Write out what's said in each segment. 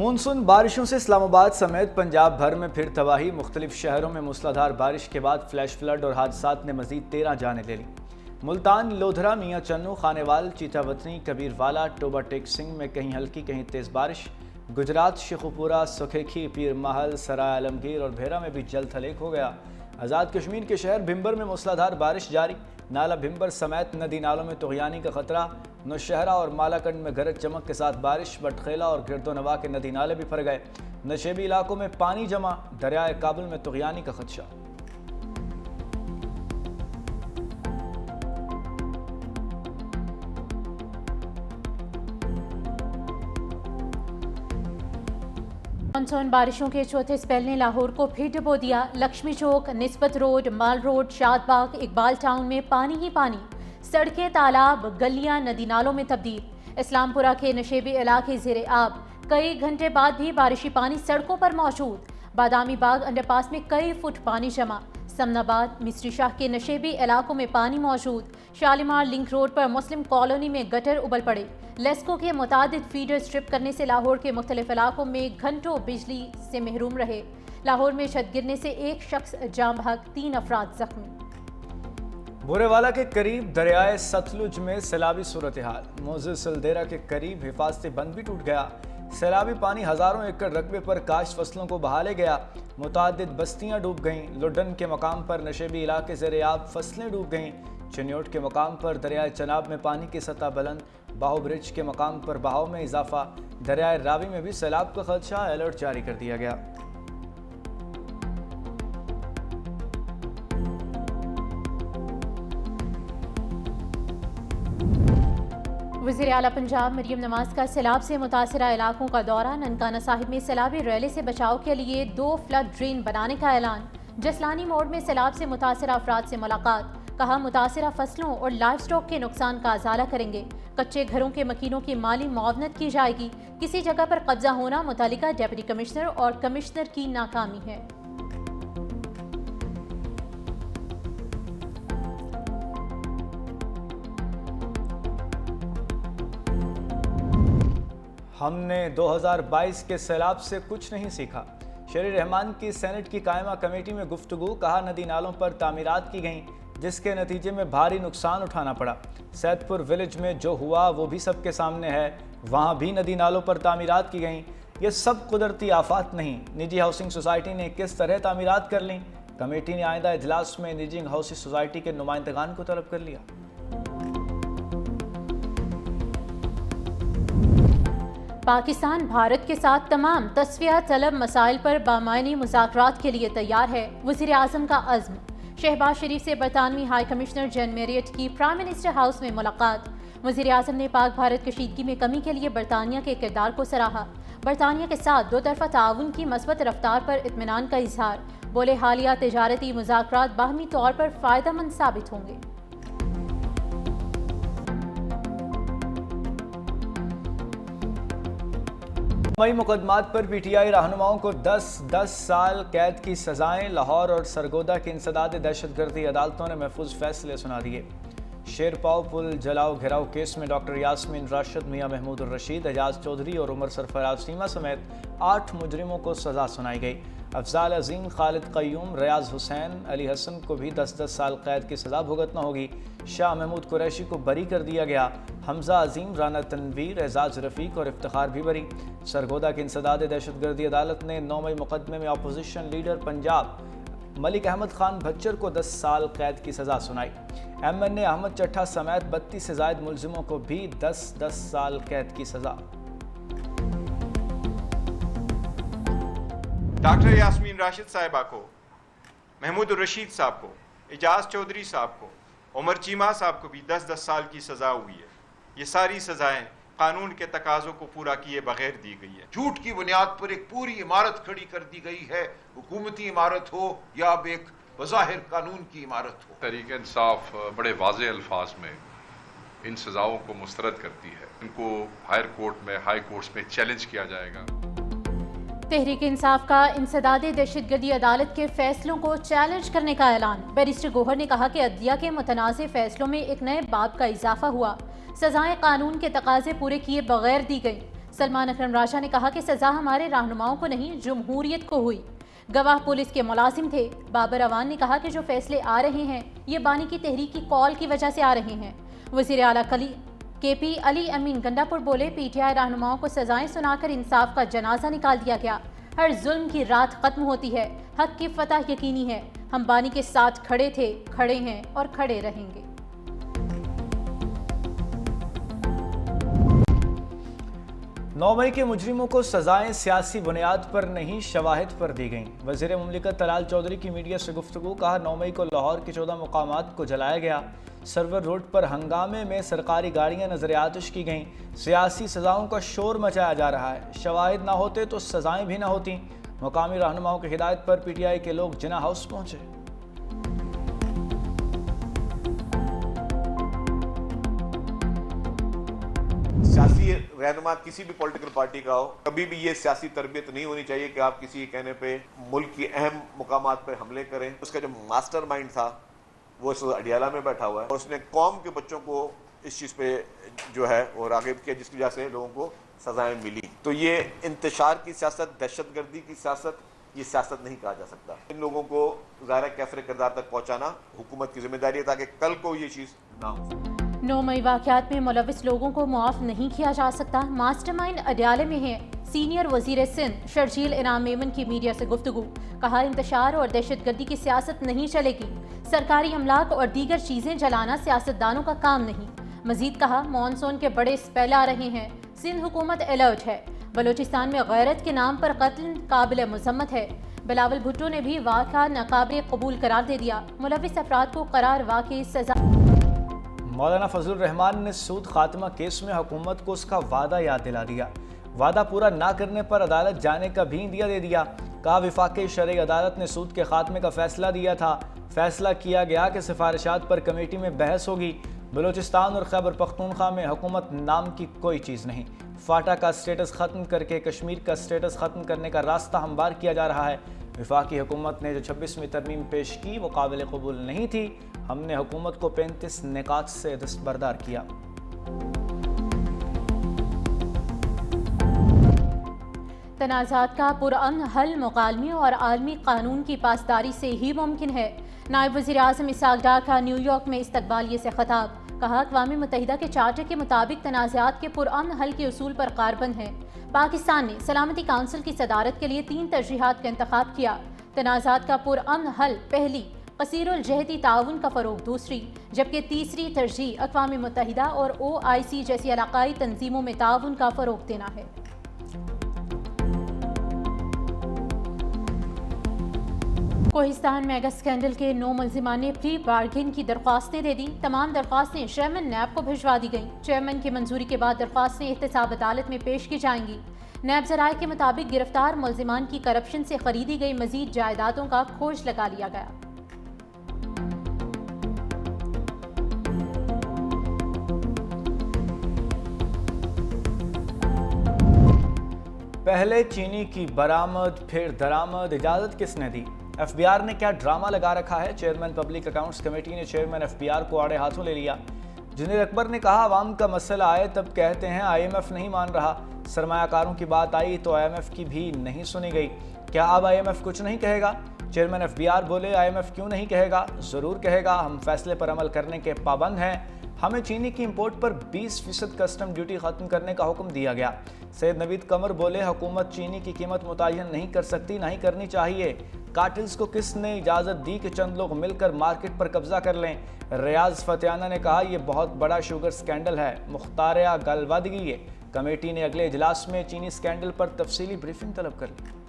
Monsoon بارشوں سے اسلام آباد سمیت پنجاب بھر میں پھر تباہی۔ مختلف شہروں میں موسلادھار بارش کے بعد فلیش فلڈ اور حادثات نے مزید 13 جانیں لے لیں۔ ملتان، لودھرا، میاں چنو، خانیوال، چیتا وطنی، کبیر والا، ٹوبہ ٹیک سنگھ میں کہیں ہلکی کہیں تیز بارش۔ گجرات، شیخوپورہ، سکھیکھی، پیر محل، سرائے عالمگیر اور بھیرا میں بھی جل تھل ایک ہو گیا۔ آزاد کشمیر کے شہر بھمبر میں موسلادھار بارش جاری۔ نالا بھمبر سمیت ندی نالوں میں طغیانی کا خطرہ۔ نوشہرہ اور مالاکنڈ میں گرج چمک کے ساتھ بارش۔ بٹخیلا اور گرد و نواح کے ندی نالے بھی بھر گئے۔ نشیبی علاقوں میں پانی جمع۔ دریائے کابل میں طغیانی کا خدشہ۔ مانسون بارشوں کے چوتھے اسپیل نے لاہور کو پھر ڈبو دیا۔ لکشمی چوک، نسبت روڈ، مال روڈ، شاد باغ، اقبال ٹاؤن میں پانی ہی پانی۔ سڑکیں، تالاب، گلیاں ندی نالوں میں تبدیل۔ اسلام پورہ کے نشیبی علاقے زیر آب۔ کئی گھنٹے بعد بھی بارشی پانی سڑکوں پر موجود۔ بادامی باغ انڈر پاس میں کئی فٹ پانی جمع۔ سمن آباد، مصری شاہ کے نشیبی علاقوں میں پانی موجود۔ شالیمار لنک روڈ پر مسلم کالونی میں گٹر ابل پڑے۔ لیسکو کے متعدد فیڈر سٹرپ کرنے سے لاہور کے مختلف علاقوں میں گھنٹوں بجلی سے محروم رہے۔ لاہور میں چھت گرنے سے ایک شخص جاں بحق، 3 افراد زخمی۔ بورے والا کے قریب دریائے ستلج میں سیلابی صورتحال۔ موزے سلدیرا کے قریب حفاظتی بند بھی ٹوٹ گیا۔ سیلابی پانی ہزاروں ایکڑ رقبے پر کاشت فصلوں کو بہا لے گیا۔ متعدد بستیاں ڈوب گئیں۔ لڈن کے مقام پر نشیبی علاقے زیر آب، فصلیں ڈوب گئیں۔ چنیوٹ کے مقام پر دریائے چناب میں پانی کی سطح بلند۔ باہو برج کے مقام پر بہاؤ میں اضافہ۔ دریائے راوی میں بھی سیلاب کا خدشہ، الرٹ جاری کر دیا گیا۔ وزیر اعلیٰ پنجاب مریم نواز کا سیلاب سے متاثرہ علاقوں کا دورہ۔ ننکانہ صاحب میں سیلابی ریلے سے بچاؤ کے لیے 2 فلڈ ڈرین بنانے کا اعلان۔ جسلانی موڑ میں سیلاب سے متاثرہ افراد سے ملاقات۔ کہا متاثرہ فصلوں اور لائف سٹاک کے نقصان کا ازالہ کریں گے۔ کچے گھروں کے مکینوں کی مالی معاونت کی جائے گی۔ کسی جگہ پر قبضہ ہونا متعلقہ ڈپٹی کمشنر اور کمشنر کی ناکامی ہے۔ ہم نے 2022 کے سیلاب سے کچھ نہیں سیکھا۔ شیر رحمان کی سینٹ کی قائمہ کمیٹی میں گفتگو۔ کہا ندی نالوں پر تعمیرات کی گئیں جس کے نتیجے میں بھاری نقصان اٹھانا پڑا۔ سید پور ولیج میں جو ہوا وہ بھی سب کے سامنے ہے۔ وہاں بھی ندی نالوں پر تعمیرات کی گئیں۔ یہ سب قدرتی آفات نہیں۔ نجی ہاؤسنگ سوسائٹی نے کس طرح تعمیرات کر لیں؟ کمیٹی نے آئندہ اجلاس میں نجی ہاؤسنگ سوسائٹی کے نمائندگان کو طلب کر لیا۔ پاکستان بھارت کے ساتھ تمام تصفیہ طلب مسائل پر بامعنی مذاکرات کے لیے تیار ہے۔ وزیر اعظم کا عزم۔ شہباز شریف سے برطانوی ہائی کمشنر جان میریٹ کی پرائم منسٹر ہاؤس میں ملاقات۔ وزیر اعظم نے پاک بھارت کشیدگی میں کمی کے لیے برطانیہ کے کردار کو سراہا۔ برطانیہ کے ساتھ 2 طرفہ تعاون کی مثبت رفتار پر اطمینان کا اظہار۔ بولے حالیہ تجارتی مذاکرات باہمی طور پر فائدہ مند ثابت ہوں گے۔ مئی مقدمات پر پی ٹی آئی رہنماؤں کو 10 سال قید کی سزائیں۔ لاہور اور سرگودا کی انسداد دہشت گردی عدالتوں نے محفوظ فیصلے سنا دیے۔ شیر پاؤ پل جلاؤ گھیراؤ کیس میں ڈاکٹر یاسمین راشد، میاں محمود الرشید، اعجاز چودھری اور عمر سرفراز سیما سمیت 8 مجرموں کو سزا سنائی گئی۔ افضال عظیم، خالد قیوم، ریاض حسین، علی حسن کو بھی 10 سال قید کی سزا بھگتنا ہوگی۔ شاہ محمود قریشی کو بری کر دیا گیا۔ حمزہ عظیم، رانا تنویر، اعزاز رفیق اور افتخار بھی بری۔ سرگودا کی انسداد دہشت گردی عدالت نے 9 مئی مقدمے میں اپوزیشن لیڈر پنجاب ملک احمد خان بھچر کو 10 سال قید کی سزا سنائی۔ ایم این اے احمد چٹھا سمیت 32 سے زائد ملزموں کو بھی 10 سال قید کی سزا۔ ڈاکٹر یاسمین راشد صاحبہ کو، محمود الرشید صاحب کو، اعجاز چودھری صاحب کو، عمر چیمہ صاحب کو بھی 10 سال کی سزا ہوئی ہے۔ یہ ساری سزائیں قانون کے تقاضوں کو پورا کیے بغیر دی گئی ہے۔ جھوٹ کی بنیاد پر ایک پوری عمارت کھڑی کر دی گئی ہے، حکومتی عمارت ہو یا اب ایک بظاہر قانون کی عمارت ہو۔ تحریک انصاف بڑے واضح الفاظ میں ان سزاؤں کو مسترد کرتی ہے۔ ان کو ہائر کورٹ میں، ہائی کورٹس میں چیلنج کیا جائے گا۔ تحریک انصاف کا انسداد دہشت گردی عدالت کے فیصلوں کو چیلنج کرنے کا اعلان۔ بیرسٹر گوہر نے کہا کہ عدلیہ کے متنازع فیصلوں میں ایک نئے باب کا اضافہ ہوا۔ سزائیں قانون کے تقاضے پورے کیے بغیر دی گئیں۔ सलमान अकरम राजा ने कहा कि सजा हमारे रहनुमाओं को नहीं, जमहूरियत को हुई। गवाह पुलिस के मुलाजिम थे। बाबर अवान ने कहा कि जो फैसले आ रहे हैं ये बानी की तहरीक की कॉल की वजह से आ रहे हैं। वज़ीर आला KP अली अमीन गंडापुर बोले, PTI रहनुमाओं को सजाएं सुनाकर इंसाफ का जनाजा निकाल दिया गया। हर जुल्म की रात खत्म होती है, हक की फतह यकीनी है। हम बानी के साथ खड़े थे, खड़े हैं और खड़े रहेंगे। 9 मई के मुजरिमों को सजाएं सियासी बुनियाद पर नहीं, शवाहिद पर दी गईं। वज़ीर मुमलिकत तलाल चौधरी की मीडिया से गुफ्तगू। कहा, 9 मई को लाहौर के 14 मुकामात को जलाया गया। सरवर रोड पर हंगामे में सरकारी गाड़ियां नजर आतिश की गईं। सियासी सजाओं का शोर मचाया जा रहा है। शवाहिद ना होते तो सजाएं भी ना होती। मुकामी रहनुमाओं की हिदायत पर PTI के लोग जिना हाउस पहुंचे। सियासी रहनुमा किसी भी पॉलिटिकल पार्टी का हो, कभी भी ये सियासी तरबियत नहीं होनी चाहिए कि आप किसी के कहने पे मुल्क की अहम मुकामात पर हमले करें। उसका जो मास्टरमाइंड था वो इस अडियाला में बैठा हुआ है और उसने कौम के बच्चों को इस चीज़ पे जो है वो राग़िब किया, जिसकी वजह से लोगों को सजाएं मिली। तो ये इंतशार की सियासत, दहशतगर्दी की सियासत, ये सियासत नहीं कहा जा सकता। इन लोगों को ज़ाहिर कैफर किरदार तक पहुँचाना हुकूमत की जिम्मेदारी है ताकि कल को ये चीज़ ना हो। 9 मई वाक़यात में मुलविस लोगों को मुआफ़ नहीं किया जा सकता। मास्टरमाइंड अडियाले में है। सीनियर वज़ीर सिंध शर्जील इनाम मेमन की मीडिया से गुफ्तगू। कहा, इंतशार और दहशतगर्दी की सियासत नहीं चलेगी। सरकारी अमलाक और दीगर चीज़ें जलाना सियासतदानों का काम नहीं। मजीद कहा, मानसून के बड़े स्पेल आ रहे हैं। सिंध हुकूमत अलर्ट है। बलोचिस्तान में गैरत के नाम पर कत्ल काबिल मज़म्मत है। बिलावल भुट्टो ने भी वाक़या नाकाबिल कबूल करार दे दिया। मुलविस अफराद को करार वाक़ई सजा। मौलाना फजलुर रहमान ने सूद खात्मा केस में हुकूमत को उसका वादा याद दिला दिया। वादा पूरा ना करने पर अदालत जाने का भी इंदिया दे दिया। कहा, वफाकी शरई अदालत ने सूद के खात्मे का फैसला दिया था। फैसला किया गया कि सिफारिशात पर कमेटी में बहस होगी। बलूचिस्तान और खैबर पख्तूनख्वा में हुकूमत नाम की कोई चीज़ नहीं। फाटा का स्टेटस ख़त्म करके कश्मीर का स्टेटस ख़त्म करने का रास्ता हमवार किया जा रहा है। वफाकी हुकूमत ने जो 26वीं तरमीम पेश की वो काबिल कबूल नहीं थी। हमने हुकूमत को 35 निकात से दस्तबरदार किया। तनाज़ात का पुरअमन हल मुकालमे और आलमी कानून की पासदारी से ही मुमकिन है। नायब वज़ीर आज़म इसहाक डार का न्यूयॉर्क में इस्तकबालिये से खिताब। कहा, अक़वाम मुत्तहिदा के चार्टर के मुताबिक तनाज़ात के पुरअमन हल के उसूल पर कारबंद है। पाकिस्तान ने सलामती काउंसिल की सदारत के लिए 3 तरजीहात का इंतखाब किया। तनाज़ात का पुरअमन हल पहली, कसीरुल जहती ताउन का फ़रोग़ दूसरी, जबकि तीसरी तरजीह अक़वाम मुत्तहिदा और OIC जैसी इलाक़ाई तंजीमों में ताउन का फ़रोग़ देना है। कोहिस्तान मेगा स्कैंडल के 9 मुल्ज़िमान ने प्री बार्गेन की दरख्वास्तें दे दी। तमाम दरख्वास्तें चेयरमैन नैब को भिजवा दी गईं। चेयरमैन की मंजूरी के बाद दरख्वास्तें एहतसाब अदालत में पेश की जाएंगी। नैब ज़राए के मुताबिक गिरफ्तार मुल्ज़िमान की करप्शन से खरीदी गई मजीद जायदादों का खोज लगा लिया गया। पहले चीनी की बरामद फिर दरामद, इजाज़त किसने दी? FBR ने क्या ड्रामा लगा रखा है? चेयरमैन पब्लिक अकाउंट्स कमेटी ने चेयरमैन FBR को आड़े हाथों ले लिया। जुनैद अकबर ने कहा, आवाम का मसला आए तब कहते हैं IMF नहीं मान रहा। सरमायाकारों की बात आई तो IMF की भी नहीं सुनी गई। क्या अब IMF कुछ नहीं कहेगा? चेयरमैन FBR बोले, IMF क्यों नहीं कहेगा? ज़रूर कहेगा। हम फैसले पर अमल करने के पाबंद हैं। हमें चीनी की इंपोर्ट पर 20% कस्टम ड्यूटी ख़त्म करने का हुक्म दिया गया। सैयद नवीद कमर बोले, हुकूमत चीनी की कीमत मुतय्यन नहीं कर सकती, नहीं करनी चाहिए। कार्टेल्स को किसने इजाज़त दी कि चंद लोग मिलकर मार्केट पर कब्जा कर लें? रियाज फतियाना ने कहा, यह बहुत बड़ा शुगर स्कैंडल है, मुख्तारिया गलवदगी है। कमेटी ने अगले इजलास में चीनी स्कैंडल पर तफसीली ब्रीफिंग तलब कर ली।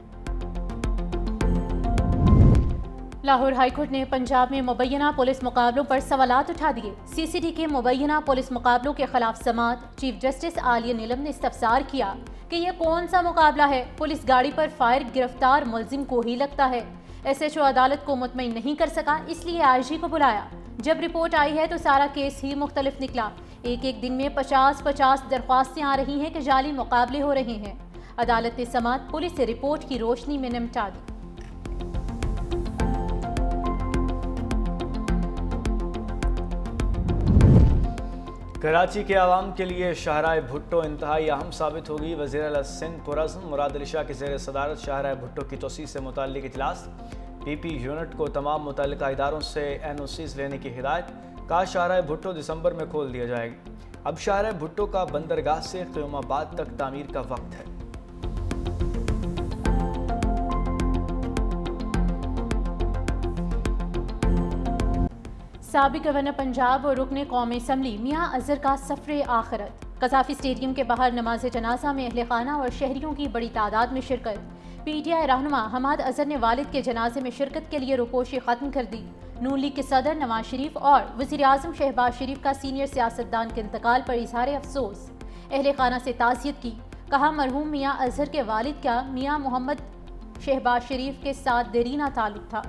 लाहौर हाईकोर्ट ने पंजाब में मुबैना पुलिस मुकाबलों पर सवालात उठा दिए। CCD के मुबैना पुलिस मुकाबलों के खिलाफ समात। चीफ जस्टिस आलिया नीलम ने इस्तफसार किया कि यह कौन सा मुकाबला है? पुलिस गाड़ी पर फायर गिरफ्तार मुल्जिम को ही लगता है। SHO अदालत को मुतमईन नहीं कर सका, इसलिए IG को बुलाया। जब रिपोर्ट आई है तो सारा केस ही मुख्तलिफ निकला। एक दिन में 50-50 दरख्वास्तें आ रही हैं कि जाली मुकाबले हो रहे हैं। अदालत ने समात पुलिस से रिपोर्ट की रोशनी में निपटा दी। कराची के आवाम के लिए शाहराह भुट्टो इंतहाई अहम साबित होगी। वज़ीर आला सिंध पुरअज़्म मुराद अली शाह की ज़ेर सदारत शाहराह भुट्टो की तोसी से मुताल्लिक़ इजलास। PP यूनिट को तमाम मुतल्लिका इदारों से NOCs लेने की हिदायत। कहा शाहराह भुट्टो दिसंबर में खोल दिया जाएगी। अब शाहराह भुट्टो का बंदरगाह से क़यामाबाद तक तामीर का वक्त है। साबिक़ गवर्नर पंजाब और रुकन कौमी असम्बली मियाँ अज़हर का सफ़र आखिरत। कज़ाफ़ी स्टेडियम के बाहर नमाज जनाजा में अहले खाना और शहरियों की बड़ी तादाद में शिरकत। PTI रहनुमा हमाद अज़हर ने वालिद के जनाजे में शिरकत के लिए रुपोशी ख़त्म कर दी। नून लीग के सदर नवाज शरीफ और वज़ीर आज़म शहबाज शरीफ का सीनियर सियासतदान के इंतकाल पर इज़हार अफसोस। अहले खाना से ताज़ियत की। कहा मरहूम मियाँ अज़हर के वालिद का मियाँ मोहम्मद शहबाज शरीफ के साथ देरीना ताल्लुक़ था।